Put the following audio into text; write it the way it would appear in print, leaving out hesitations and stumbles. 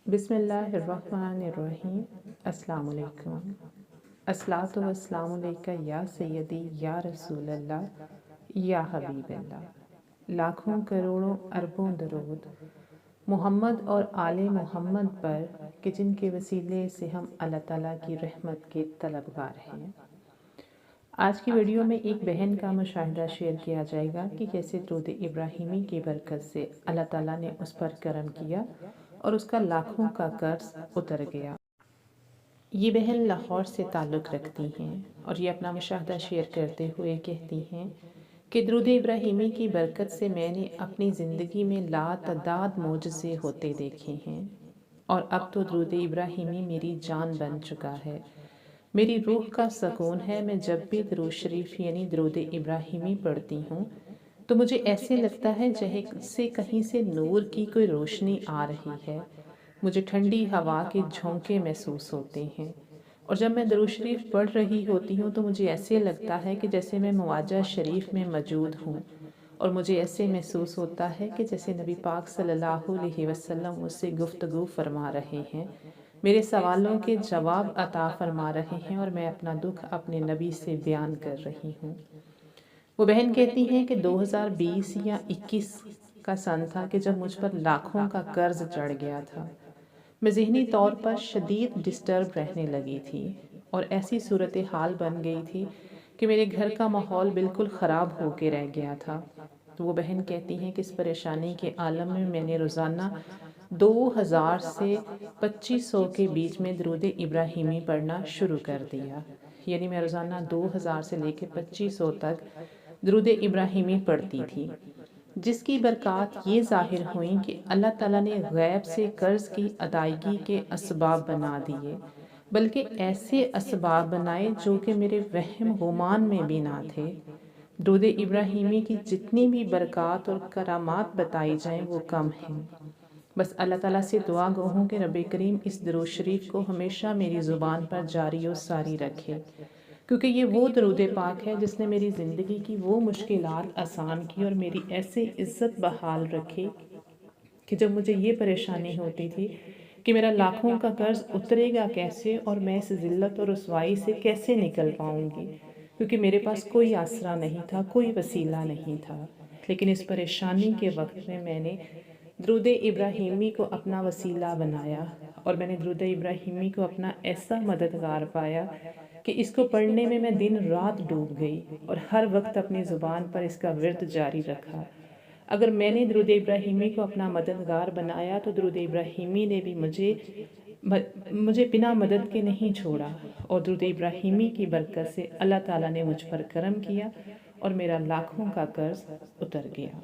बिस्मिल्लाहिर्रहमानिर्रहीम। अस्सलाम वालेकुम। अस्सलातु वस्सलामु अलैका या सय्यदी या रसूल अल्लाह या हबीब अल्लाह। लाखों करोड़ों अरबों दरूद मोहम्मद और आले मोहम्मद पर कि जिनके वसीले से हम अल्लाह ताला की रहमत के तलबगार हैं। आज की वीडियो में एक बहन का मुशाहिदा शेयर किया जाएगा कि कैसे दुरूद इब्राहिमी की बरकत से अल्लाह ताला ने उस पर करम किया और उसका लाखों का कर्ज उतर गया। ये बहन लाहौर से ताल्लुक़ रखती हैं और ये अपना मुशाहिदा शेयर करते हुए कहती हैं कि दुरूद इब्राहिमी की बरकत से मैंने अपनी ज़िंदगी में लातदाद मोजज़े होते देखे हैं और अब तो दुरूद इब्राहिमी मेरी जान बन चुका है, मेरी रूह का सुकून है। मैं जब भी दुरूद शरीफ यानी दुरूद इब्राहिमी पढ़ती हूँ तो मुझे ऐसे लगता है जैसे कहीं से नूर की कोई रोशनी आ रही है। मुझे ठंडी हवा के झोंके महसूस होते हैं और जब मैं दुरूद शरीफ पढ़ रही होती हूँ तो मुझे ऐसे लगता है कि जैसे मैं मुआजा शरीफ में मौजूद हूँ और मुझे ऐसे महसूस होता है कि जैसे नबी पाक सल्लल्लाहु अलैहि वसल्लम मुझसे गुफ्तगू फरमा रहे हैं, मेरे सवालों के जवाब अता फरमा रहे हैं और मैं अपना दुख अपने नबी से बयान कर रही हूँ। वो बहन कहती हैं कि 2020 या 21 का सन था कि जब मुझ पर लाखों का कर्ज चढ़ गया था। मैं ज़हनी तौर पर शदीद डिस्टर्ब रहने लगी थी और ऐसी सूरत हाल बन गई थी कि मेरे घर का माहौल बिल्कुल ख़राब हो के रह गया था। तो वो बहन कहती हैं कि इस परेशानी के आलम में मैंने रोज़ाना 2000 से 2500 के बीच में दुरूद इब्राहिमी पढ़ना शुरू कर दिया। यानी मैं रोज़ाना 2000 से लेकर 2500 तक दुरूद इब्राहिमी पढ़ती थी, जिसकी बरक़ात ये ज़ाहिर हुई कि अल्लाह ताला ने गैब से कर्ज़ की अदायगी के असबाब बना दिए, बल्कि ऐसे असबाब बनाए जो कि मेरे वहम गुमान में भी ना थे। दुरूद इब्राहिमी की जितनी भी बरक़ात और करामात बताई जाएं वो कम हैं। बस अल्लाह ताला से दुआ गो हूँ कि रब्बे करीम इस दुरूद शरीफ को हमेशा मेरी ज़ुबान पर जारी और सारी रखे, क्योंकि ये वो दुरूद पाक है जिसने मेरी ज़िंदगी की वो मुश्किलात आसान की और मेरी ऐसे इज़्ज़त बहाल रखी कि जब मुझे ये परेशानी होती थी कि मेरा लाखों का कर्ज उतरेगा कैसे और मैं इस ज़िल्लत और रुसवाई से कैसे निकल पाऊँगी, क्योंकि मेरे पास कोई आसरा नहीं था, कोई वसीला नहीं था। लेकिन इस परेशानी के वक्त में मैंने दुरूद इब्राहिमी को अपना वसीला बनाया और मैंने दुरूद इब्राहिमी को अपना ऐसा मददगार पाया कि इसको पढ़ने में मैं दिन रात डूब गई और हर वक्त अपनी ज़ुबान पर इसका विर्द जारी रखा। अगर मैंने दुरूद इब्राहिमी को अपना मददगार बनाया तो दुरूद इब्राहिमी ने भी मुझे बिना मदद के नहीं छोड़ा और दुरूद इब्राहिमी की बरकत से अल्लाह ताला ने मुझ पर करम किया और मेरा लाखों का कर्ज उतर गया।